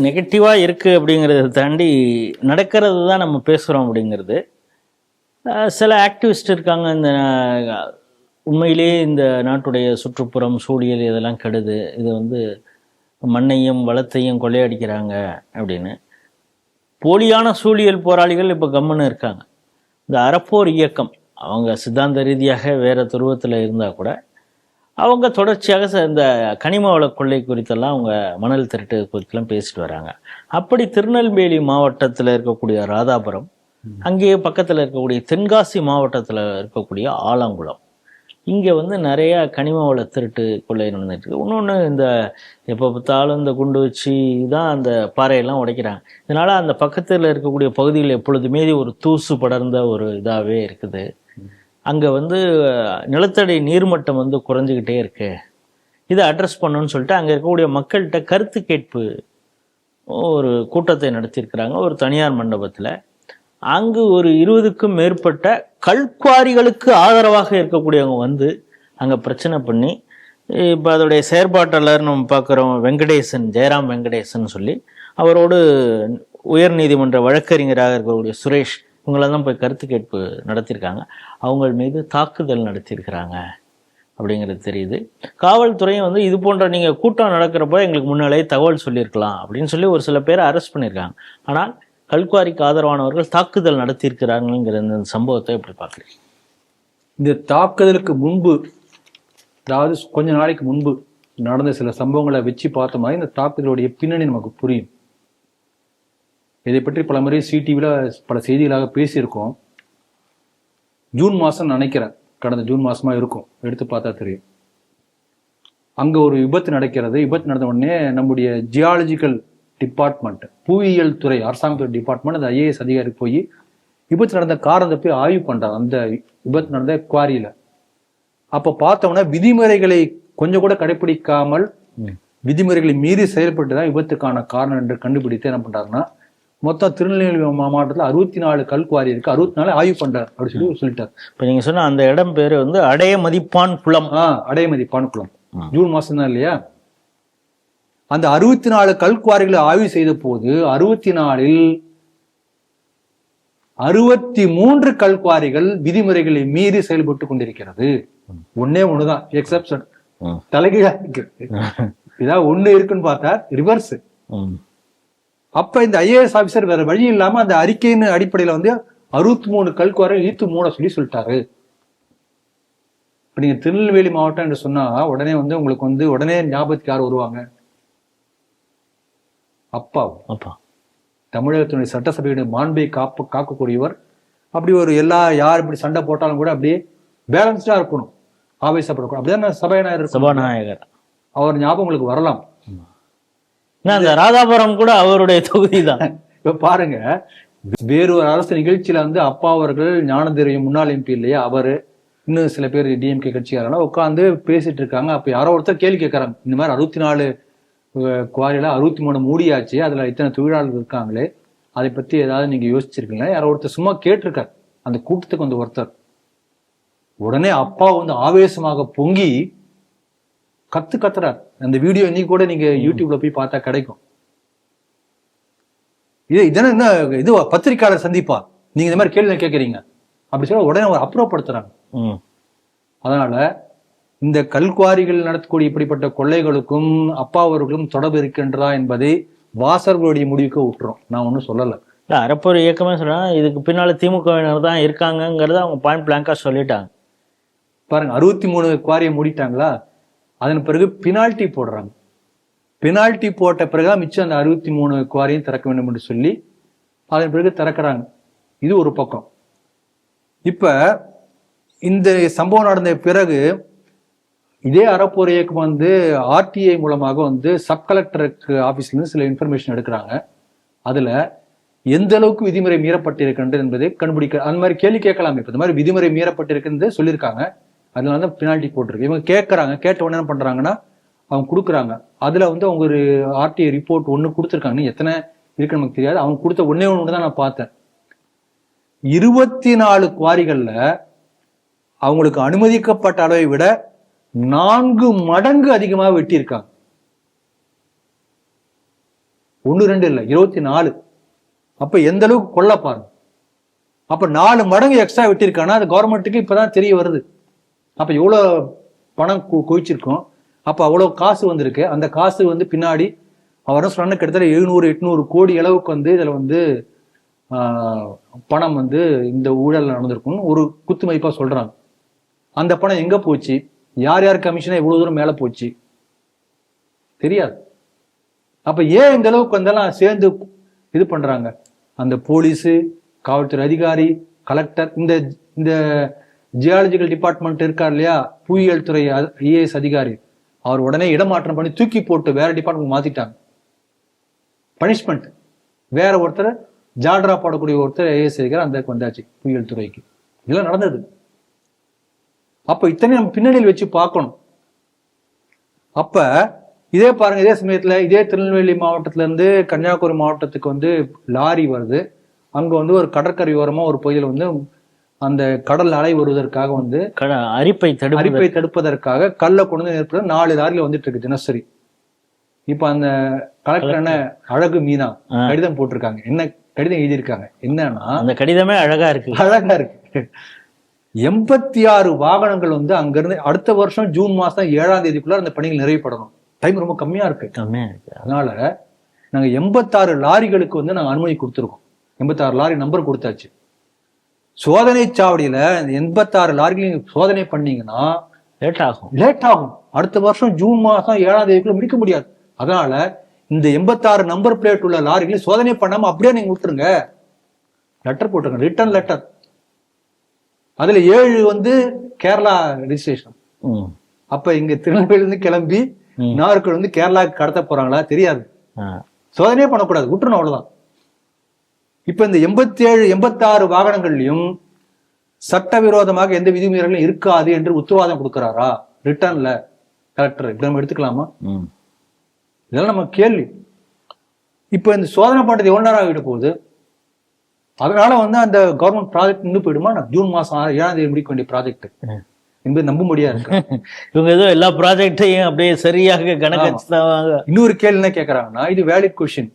நெகட்டிவாக இருக்குது அப்படிங்கிறத தாண்டி நடக்கிறது தான் நம்ம பேசுகிறோம் அப்படிங்கிறது. சில ஆக்டிவிஸ்ட் இருக்காங்க, இந்த உண்மையிலேயே இந்த நாட்டுடைய சுற்றுப்புறம் சூழியல் இதெல்லாம் கெடுது, இது வந்து மண்ணையும் வளத்தையும் கொள்ளையடிக்கிறாங்க அப்படின்னு. போலியான சூழியல் போராளிகள் இப்போ கம்முன்னு இருக்காங்க. இந்த அறப்போர் இயக்கம் அவங்க சித்தாந்த ரீதியாக வேறு துருவத்தில் இருந்தால் கூட அவங்க தொடர்ச்சியாக இந்த கனிம வள கொள்ளை குறித்தெல்லாம் அவங்க மணல் திருட்டு குறித்தெல்லாம் பேசிட்டு வராங்க. அப்படி திருநெல்வேலி மாவட்டத்தில் இருக்கக்கூடிய ராதாபுரம், அங்கேயே பக்கத்தில் இருக்கக்கூடிய தென்காசி மாவட்டத்தில் இருக்கக்கூடிய ஆலங்குளம், இங்கே வந்து நிறைய கனிம வள திருட்டு கொள்ளை நடந்துட்டு. இன்னொன்று, இந்த எப்போ பார்த்தாலும் இந்த குண்டு வச்சு தான் அந்த பாறையெல்லாம் உடைக்கிறாங்க. இதனால் அந்த பக்கத்தில் இருக்கக்கூடிய பகுதிகள் எப்பொழுதுமே ஒரு தூசு படர்ந்த ஒரு இதாகவே இருக்குது. அங்கே வந்து நிலத்தடி நீர்மட்டம் வந்து குறைஞ்சிக்கிட்டே இருக்கு. இதை அட்ரஸ் பண்ணணும்னு சொல்லிட்டு அங்கே இருக்கக்கூடிய மக்கள்கிட்ட கருத்து கேட்பு ஒரு கூட்டத்தை நடத்தியிருக்கிறாங்க ஒரு தனியார் மண்டபத்தில். அங்கு ஒரு 20க்கும் மேற்பட்ட கல்குவாரிகளுக்கு ஆதரவாக இருக்கக்கூடியவங்க வந்து அங்கே பிரச்சனை பண்ணி, இப்போ அதோடைய செயற்பாட்டாளர் நம்ம பார்க்குறோம் வெங்கடேசன், ஜெயராம் வெங்கடேசன் சொல்லி, அவரோடு உயர்நீதிமன்ற வழக்கறிஞராக இருக்கக்கூடிய சுரேஷ், இவங்களெல்லாம் போய் கருத்து கேட்பு நடத்தியிருக்காங்க. அவங்க மீது தாக்குதல் நடத்தியிருக்கிறாங்க அப்படிங்கிறது தெரியுது. காவல்துறையும் வந்து இது போன்ற நீங்கள் கூட்டம் நடக்கிறப்போ எங்களுக்கு முன்னாலே தகவல் சொல்லியிருக்கலாம் அப்படின்னு சொல்லி ஒரு சில பேரை அரெஸ்ட் பண்ணியிருக்காங்க. ஆனால் கல்குவாரிக்கு ஆதரவானவர்கள் தாக்குதல் நடத்தியிருக்கிறாங்கிற இந்த சம்பவத்தை எப்படி பார்க்குறீங்க? இந்த தாக்குதலுக்கு முன்பு, அதாவது கொஞ்ச நாளைக்கு முன்பு நடந்த சில சம்பவங்களை வச்சு பார்த்த மாதிரி இந்த தாக்குதலுடைய பின்னணி நமக்கு புரியும். இதை பற்றி பல முறை சிடிவியில் பல செய்திகளாக பேசியிருக்கோம். ஜூன் மாதம் நினைக்கிறேன், கடந்த ஜூன் மாதமா இருக்கும், எடுத்து பார்த்தா தெரியும். அங்கே ஒரு விபத்து நடக்கிறது. விபத்து நடந்த உடனே நம்முடைய ஜியாலஜிக்கல் டிபார்ட்மெண்ட், புவியியல் துறை, அரசாங்கத்துறை டிபார்ட்மெண்ட், அந்த ஐஏஎஸ் அதிகாரி போய் விபத்து நடந்த காரணத்தை போய் ஆய்வு பண்ணுறாங்க அந்த விபத்து நடந்த குவாரியில். அப்போ பார்த்தோம்னா விதிமுறைகளை கொஞ்சம் கூட கடைபிடிக்காமல் விதிமுறைகளை மீறி செயல்பட்டு தான் விபத்துக்கான காரணம் என்று கண்டுபிடித்து என்ன பண்ணுறாங்கன்னா, மொத்தம் திருநெல்வேலி மாவட்டத்தில் 64 கல்குவாரி இருக்கு, 64 ஆய்வு பண்றாரு அப்படின்னு சொல்லி சொல்லிட்டார். இப்போ நீங்க சொன்ன அந்த இடம் பேரு வந்து அடையமதிப்பான் குளம். அடையமதிப்பான் குளம். ஜூன் மாசம் தான் இல்லையா? அந்த 64 கல்குவாரிகளை ஆய்வு செய்த போது 64ல் 63 கல்குவாரிகள் விதிமுறைகளை மீறி செயல்பட்டு கொண்டிருக்கிறது. ஒன்னே ஒண்ணுதான் எக்ஸப்ஷன், தலைகீழா இருக்கு. இதான் ஒண்ணு இருக்குன்னு பார்த்தா ரிவர்ஸ். அப்ப இந்த ஐஏஎஸ் ஆபிசர் வேற வழி இல்லாம அந்த அறிக்கையின் அடிப்படையில வந்து 63 கல்குவாரி இழுத்து மூட சொல்லிட்டாரு. இப்ப நீங்க திருநெல்வேலி மாவட்டம் என்று சொன்னா உடனே வந்து உங்களுக்கு வந்து உடனே ஞாபகத்துக்கு யார் வருவாங்க? அப்பா. தமிழகத்தினுடைய சட்டசபையுடைய மாண்பை காக்கக்கூடியவர். அப்படி ஒரு யார் இப்படி சண்டை போட்டாலும் கூட அப்படியே பேலன்ஸ்டா இருக்கணும், ஆவேசப்படக்கூடாது. அப்படிதான் சபாநாயகர் அவர் ஞாபகம் உங்களுக்கு வரலாம். அந்த ராதாபுரம் கூட அவருடைய தொகுதி தான். இப்ப பாருங்க, வேறு ஒரு அரசு நிகழ்ச்சியில வந்து அப்பா அவர்கள், ஞானதேவியம் முன்னாள் எம்பி இல்லையா அவரு, இன்னும் சில பேர் டிஎம்கே கட்சியாரெல்லாம் உட்காந்து பேசிட்டு இருக்காங்க. அப்ப யாரோ ஒருத்தர் கேள்வி கேட்கறாங்க, இந்த மாதிரி 64 குவாரியில 63 மூடியாச்சு, அதுல இத்தனை தொழிலாளர்கள் இருக்காங்களே, அதை பத்தி ஏதாவது நீங்க யோசிச்சிருக்கீங்களா? யாரோ ஒருத்தர் சும்மா கேட்டிருக்காரு அந்த கூட்டத்துக்கு வந்து ஒருத்தர். உடனே அப்பா வந்து ஆவேசமாக பொங்கி கத்துறார். அந்த வீடியோ இன்னைக்கு கூட நீங்க யூடியூப்ல போய் பார்த்தா கிடைக்கும். என்ன இது பத்திரிகையாளர் சந்திப்பா, நீங்க இந்த மாதிரி கேள்வி கேட்கறீங்க அப்படி சொல்ல உடனே அவர் அப்புறப்படுத்துறாங்க. அதனால இந்த கல்குவாரிகள் நடத்தக்கூடிய இப்படிப்பட்ட கொள்ளைகளுக்கும் அப்பா அவர்களும் தொடர்பு இருக்கின்றதா என்பதை வாசகர்களுடைய முடிவுக்கு விட்டுரும். நான் ஒன்றும் சொல்லலை. அறப்போர் இயக்கமே சொல்றாங்க, இதுக்கு பின்னால திமுகவினர் தான் இருக்காங்கிறத அவங்க பாயிண்ட் பிளாங்கா சொல்லிட்டாங்க. பாருங்க, 63 குவாரியை மூடிட்டாங்களா, அதன் பிறகு பெனால்டி போடுறாங்க. பெனால்டி போட்ட பிறகுதான் மிச்சம் அந்த 63 குவாரியும் திறக்க வேண்டும் என்று சொல்லி அதன் பிறகு திறக்கிறாங்க. இது ஒரு பக்கம். இப்ப இந்த சம்பவம் நடந்த பிறகு இதே அறப்போர் இயக்கம் வந்து ஆர்டிஐ மூலமாக வந்து சப் கலெக்டருக்கு ஆபீஸ்ல இருந்து சில இன்ஃபர்மேஷன் எடுக்கிறாங்க. அதுல எந்த அளவுக்கு விதிமுறை மீறப்பட்டிருக்கின்றது என்பதை கண்டுபிடிக்க அந்த மாதிரி கேள்வி கேட்கலாமே. இப்ப இந்த மாதிரி விதிமுறை மீறப்பட்டிருக்குன்னு சொல்லியிருக்காங்க, அதனால தான் பெனால்டி போட்டிருக்கு. இவங்க கேட்கறாங்க, கேட்ட உடனே என்ன பண்றாங்கன்னா அவங்க கொடுக்குறாங்க. அதுல வந்து அவங்க ஒரு ஆர்டிஐ ரிப்போர்ட் ஒண்ணு கொடுத்துருக்காங்க. எத்தனை இருக்கு நமக்கு தெரியாது. அவங்க கொடுத்த ஒண்ணு தான் நான் பார்த்தேன். 24 குவாரிகள்ல அவங்களுக்கு அனுமதிக்கப்பட்ட அளவை விட 4 மடங்கு அதிகமாக வெட்டியிருக்காங்க. 1 2 இல்லை, 24. அப்ப எந்த அளவுக்கு கொள்ள பாருங்க. அப்ப 4 மடங்கு எக்ஸ்ட்ரா விட்டிருக்கானா அது கவர்மெண்ட்டுக்கு இப்பதான் தெரிய வருது. அப்ப எவ்வளவு பணம் குவிச்சிருக்கோம். அப்ப அவ்வளவு காசு வந்திருக்கு. அந்த காசு வந்து பின்னாடி அவரும் சொன்ன கிட்டத்தட்ட 700-800 கோடி அளவுக்கு வந்து இதுல வந்து பணம் வந்து இந்த ஊழல் நடந்திருக்கும்னு ஒரு குத்து மதிப்பா சொல்றாங்க. அந்த பணம் எங்க போச்சு, யார் யார் கமிஷனா இவ்வளவு தூரம் மேல போச்சு தெரியாது. அப்ப ஏன் இந்த அளவுக்கு வந்தெல்லாம் சேர்ந்து இது பண்றாங்க? அந்த போலீஸு, காவல்துறை அதிகாரி, கலெக்டர், இந்த ஜியாலஜிக்கல் டிபார்ட்மெண்ட் இருக்கார் இல்லையா, புவியியல் துறை ஐஏஎஸ் அதிகாரி, அவர் உடனே இடமாற்றம் பண்ணி தூக்கி போட்டு வேற டிபார்ட்மெண்ட் மாத்திட்டாங்க. பனிஷ்மெண்ட். வேற ஒருத்தர் ஜால்ரா போடக்கூடிய ஒருத்தர் ஐஏஎஸ் அதிகாரி அந்த வந்தாச்சு புவியியல் துறைக்கு. இதெல்லாம் நடந்தது. அப்ப இத்தனை நம்ம பின்னணியில் வச்சு பார்க்கணும். அப்ப இதே பாருங்க, இதே சமயத்துல இதே திருநெல்வேலி மாவட்டத்துல இருந்து கன்னியாகுமரி மாவட்டத்துக்கு வந்து லாரி வருது. அங்க வந்து ஒரு கடற்கரை ஓரமா ஒரு பகுதியில் வந்து அந்த கடல் அலை வருவதற்காக வந்து அரிப்பை தடுப்பதற்காக கல்லை கொண்டு வந்து 4 லாரியில வந்துட்டு இருக்கு தினசரி. இப்ப அந்த கலெக்டர் என்ன அழகு மீனா கடிதம் போட்டிருக்காங்க. என்ன கடிதம் எழுதியிருக்காங்க என்னன்னா, அந்த கடிதமே அழகா இருக்கு. 86 வாகனங்கள் வந்து அங்கிருந்து அடுத்த வருஷம் ஜூன் மாசம் 7ஆம் தேதிக்குள்ள அந்த பணிகள் நிறைவுபடணும். டைம் ரொம்ப கம்மியா இருக்கு. அதனால நாங்க 86 லாரிகளுக்கு வந்து நாங்க அனுமதி கொடுத்துருக்கோம். 86 லாரி நம்பர் கொடுத்தாச்சு. சோதனை சாவடியில 86 லாரிகளையும் சோதனை பண்ணீங்கன்னா லேட் ஆகும். அடுத்த வருஷம் ஜூன் மாசம் 7ஆம் தேதிக்குள்ள முடிக்க முடியாது. அதனால இந்த 86 நம்பர் பிளேட் உள்ள லாரிகளை சோதனை பண்ணாம அப்படியே நீங்க விட்டுருங்க. லெட்டர் போட்டுருங்க, ரிட்டர்ன் லெட்டர். அதுல 7 வந்து கேரளா ரெஜிஸ்ட்ரேஷன். அப்ப இங்க திருநெல்வேலியில இருந்து கிளம்பி நாகர்கோவில் வந்து கேரளாவுக்கு கடத்த போறாங்களா தெரியாது. சோதனையே பண்ணக்கூடாது, விட்டுறணும், அவ்வளவுதான். இப்ப இந்த 86 வாகனங்கள்லயும் சட்டவிரோதமாக எந்த விதிமீறலும் இருக்காது என்று உத்தரவாதம் கொடுக்கிறாரா ரிட்டர்ன்ல கலெக்டர்? இப்ப நம்ம எடுத்துக்கலாமா? இதெல்லாம் நம்ம கேள்வி. இப்ப இந்த சோதனை பண்றது எவ்வளவு நேரம் ஆகிட்டு போகுது? அதனால வந்து அந்த கவர்மெண்ட் ப்ராஜெக்ட் நின்று போயிடுமா? ஜூன் மாசம் 7ஆம் தேதி முடிக்க வேண்டிய ப்ராஜெக்ட் என்பது நம்ப முடியாது இருக்கு. இவங்க ஏதோ எல்லா ப்ராஜெக்டையும் அப்படியே சரியாக கணக்கு. இன்னொரு கேள்வி என்ன கேட்கறாங்கன்னா, இது வேலிட் கொஸ்டின்.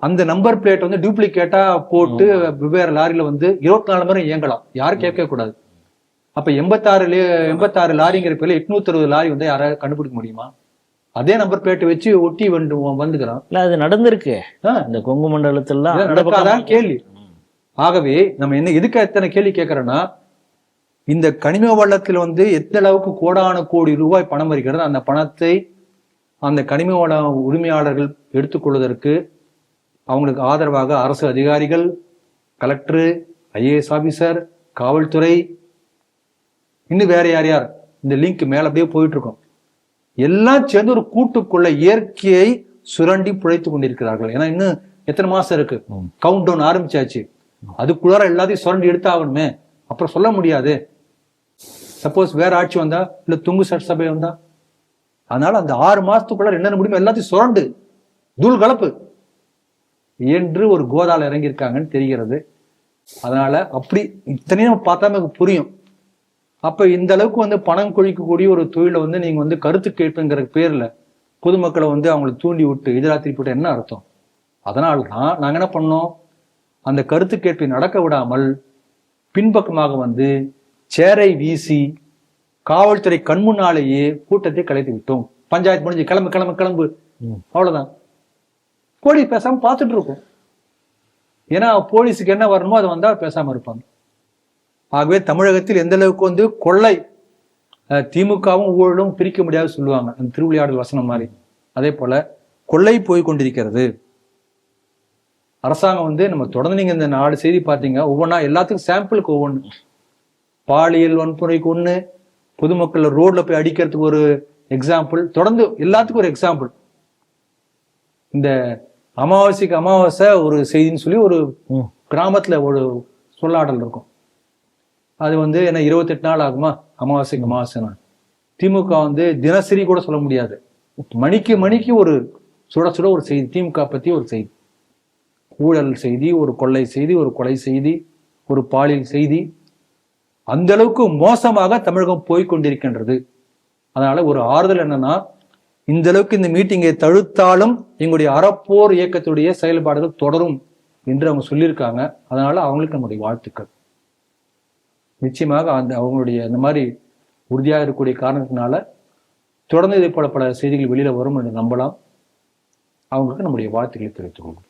அந்த நம்பர் பிளேட் வந்து டூப்ளிகேட்டா போட்டு வெவ்வேறு லாரியில வந்து 24 மணி நேரம் இயங்கலாம், யாரும் கேட்க கூடாது. அப்ப 86 லாரிங்கிற பேர்ல 860 லாரி வந்து யாராவது கண்டுபிடிக்க முடியுமா? அதே நம்பர் பிளேட் வச்சு ஒட்டி வந்துக்கிறோம். இல்ல அது நடந்திருக்கு இந்த கொங்கு மண்டலத்துல கேள்வி. ஆகவே நம்ம என்ன எதுக்கு எத்தனை கேள்வி கேட்கறோம்னா, இந்த கனிம வளத்தில் வந்து எந்த அளவுக்கு கோடான கோடி ரூபாய் பணம் இருக்கிறது, அந்த பணத்தை அந்த கனிம வள உரிமையாளர்கள் எடுத்துக்கொள்வதற்கு அவங்களுக்கு ஆதரவாக அரசு அதிகாரிகள், கலெக்டர், ஐஏஎஸ் ஆபீசர், காவல்துறை, இன்னும் வேற யார் யார் இந்த லிங்க் மேல அப்படியே போயிட்டு இருக்கோம். எல்லாம் சேர்ந்து ஒரு கூட்டுக்குள்ள இயற்கையை சுரண்டி பிழைத்து கொண்டிருக்கிறார்கள். ஏன்னா இன்னும் எத்தனை மாசம் இருக்கு, கவுண்ட் டவுன் ஆரம்பிச்சாச்சு. அதுக்குள்ளார எல்லாத்தையும் சுரண்டி எடுத்தாகணுமே, அப்புறம் சொல்ல முடியாது. சப்போஸ் வேற ஆட்சி வந்தா, இல்ல துங்கு சட்டசபை வந்தா, அதனால அந்த 6 மாசத்துக்குள்ள என்னென்ன முடியுமோ எல்லாத்தையும் சுரண்டு தூள் கலப்பு என்று ஒரு கோதால இறங்கியிருக்காங்கன்னு தெரிகிறது. அதனால அப்படி இத்தனையும் பார்த்தா எனக்கு புரியும். அப்ப இந்த அளவுக்கு வந்து பணம் கொழிக்கக்கூடிய ஒரு தொழிலை வந்து நீங்க வந்து கருத்து கேட்புங்கிற பேர்ல பொதுமக்களை வந்து அவங்களை தூண்டி விட்டு எதிராக திருப்பி விட்டு என்ன அர்த்தம்? அதனால்தான் நாங்க என்ன பண்ணோம், அந்த கருத்து கேட்பை நடக்க விடாமல் பின்பக்கமாக வந்து சேரை வீசி காவல்துறை கண்முன்னாலேயே கூட்டத்தை கலைத்து விட்டோம். பஞ்சாயத்து முடிஞ்சு கிளம்பு கிளம்பு கிளம்பு, அவ்வளவுதான். போலீஸ் பேசாம பார்த்துட்டு இருக்கும். ஏன்னா போலீஸுக்கு என்ன வரணுமோ அதை வந்தா பேசாம இருப்பாங்க. ஆகவே தமிழகத்தில் எந்த அளவுக்கு வந்து கொள்ளை, திமுகவும் ஊழலும் பிரிக்க முடியாது சொல்லுவாங்க அந்த திருவிளையாடல் வசனம் மாதிரி. அதே போல கொள்ளை போய் கொண்டிருக்கிறது. அரசாங்கம் வந்து நம்ம தொடர்ந்து நீங்க இந்த 4 செய்தி பார்த்தீங்க, ஒவ்வொன்றா எல்லாத்துக்கும் சாம்பிளுக்கு ஒவ்வொன்று. பாலியல் வன்முறைக்கு ஒண்ணு, பொதுமக்கள் ரோட்ல போய் அடிக்கிறதுக்கு ஒரு எக்ஸாம்பிள், தொடர்ந்து எல்லாத்துக்கும் ஒரு எக்ஸாம்பிள். இந்த அமாவாசைக்கு அமாவாசை ஒரு செய்தின்னு சொல்லி ஒரு கிராமத்துல ஒரு சொல்லாடல் இருக்கும். அது வந்து என்ன 28 நாள் ஆகுமா அமாவாசைக்கு அமாவாசைனா? திமுக வந்து தினசரி கூட சொல்ல முடியாது, மணிக்கு மணிக்கு ஒரு சுட சுட ஒரு செய்தி, திமுக பத்தி ஒரு செய்தி, ஊழல் செய்தி, ஒரு கொள்ளை செய்தி, ஒரு கொலை செய்தி, ஒரு பாலியல் செய்தி. அந்த அளவுக்கு மோசமாக தமிழகம் போய்கொண்டிருக்கின்றது. அதனால ஒரு ஆறுதல் என்னன்னா, இந்த அளவுக்கு இந்த மீட்டிங்கை தடுத்தாலும் எங்களுடைய அறப்போர் இயக்கத்துடைய செயல்பாடுகள் தொடரும் என்று அவங்க சொல்லியிருக்காங்க. அதனால அவங்களுக்கு நம்முடைய வாழ்த்துக்கள். நிச்சயமாக அவங்களுடைய இந்த மாதிரி உறுதியாக இருக்கக்கூடிய காரணத்தினால தொடர்ந்து இதே போல பல செய்திகள் வெளியில வரும் என்று நம்பலாம். அவங்களுக்கு நம்முடைய வாழ்த்துக்களை தெரிவித்துக் கொள்வோம்.